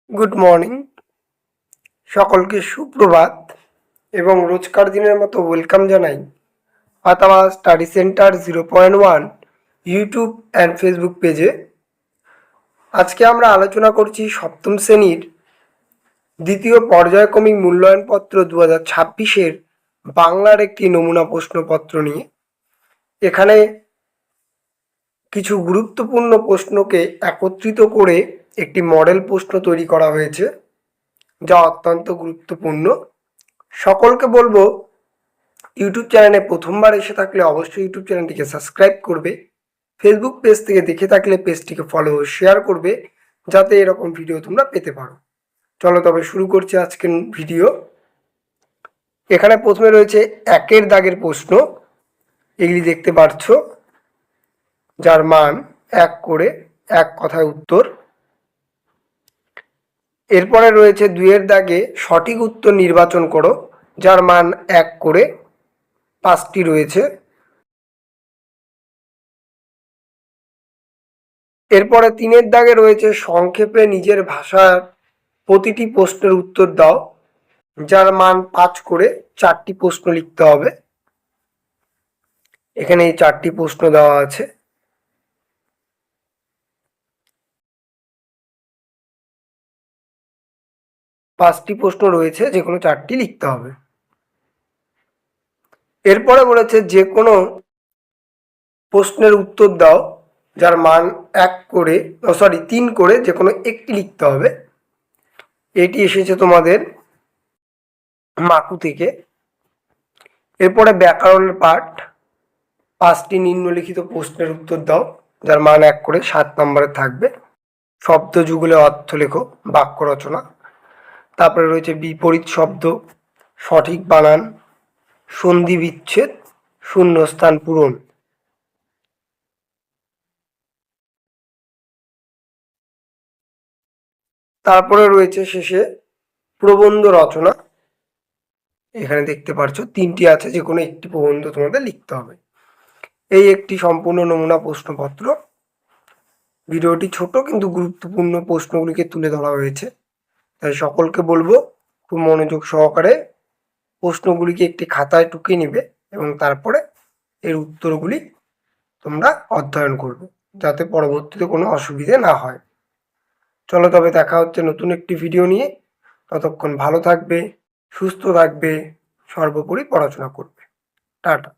Good morning, সকলকে সুপ্রভাত এবং রোজকার দিনের মতো ওয়েলকাম জানাই পাতাওয়া study centre 0.1 YouTube and Facebook পেজে। আজকে আমরা আলোচনা করছি সপ্তম শ্রেণীর দ্বিতীয় পর্যায়ক্রমিক মূল্যায়নপত্র 2026-এর বাংলার একটি নমুনা প্রশ্নপত্র নিয়ে। এখানে কিছু গুরুত্বপূর্ণ প্রশ্নকে একত্রিত করে একটি মডেল প্রশ্ন তৈরি করা হয়েছে, যা অত্যন্ত গুরুত্বপূর্ণ। সকলকে বলবো, ইউটিউব চ্যানেলে প্রথমবার এসে থাকলে অবশ্যই ইউটিউব চ্যানেলটিকে সাবস্ক্রাইব করবে, ফেসবুক পেজ থেকে দেখে থাকলে পেজটিকে ফলো ও শেয়ার করবে, যাতে এরকম ভিডিও তোমরা পেতে পারো। চলো তবে শুরু করছি আজকের ভিডিও। এখানে প্রথমে রয়েছে একের দাগের প্রশ্ন, এগুলি দেখতে পাচ্ছ, যার মান 1 করে, এক কথায় উত্তর। এরপরে রয়েছে 2-এর দাগে সঠিক উত্তর নির্বাচন করো, যার মান 1 করে, 5টি রয়েছে। এরপরে 3-এর দাগে রয়েছে সংক্ষেপে নিজের ভাষার প্রতিটি প্রশ্নের উত্তর দাও, যার মান 5 করে, 4টি প্রশ্ন লিখতে হবে। এখানে এই 4টি প্রশ্ন দেওয়া আছে। পাঁচটি প্রশ্ন রয়েছে, যে কোনো 4টি লিখতে হবে। এরপরে বলেছে যে কোনো প্রশ্নের উত্তর দাও, যার মান 3 করে, যে কোনো একটি লিখতে হবে। এটি এসেছে তোমাদের মাকু থেকে। এরপরে ব্যাকরণের পাঠ, 5টি নিম্নলিখিত প্রশ্নের উত্তর দাও, যার মান 1 করে, 7 নম্বরে থাকবে। শব্দ যুগলে অর্থ লেখো, বাক্য রচনা। তারপরে রয়েছে বিপরীত শব্দ, সঠিক বানান, সন্ধি বিচ্ছেদ, শূন্যস্থান পূরণ। তারপরে রয়েছে শেষে প্রবন্ধ রচনা। এখানে দেখতে পাচ্ছ 3টি আছে, যে কোনো একটি প্রবন্ধ তোমাদের লিখতে হবে। এই একটি সম্পূর্ণ নমুনা প্রশ্নপত্র। ভিডিওটি ছোট কিন্তু গুরুত্বপূর্ণ প্রশ্নগুলিকে তুলে ধরা হয়েছে, তাই সকলকে বলবো খুব মনোযোগ সহকারে প্রশ্নগুলিকে একটি খাতায় টুকে নিবে এবং তারপরে এর উত্তরগুলি তোমরা অধ্যয়ন করবে, যাতে পরবর্তীতে কোনো অসুবিধে না হয়। চলো তবে দেখা হচ্ছে নতুন একটি ভিডিও নিয়ে। ততক্ষণ ভালো থাকবে, সুস্থ থাকবে, সর্বোপরি পড়াশোনা করবে। টাটা।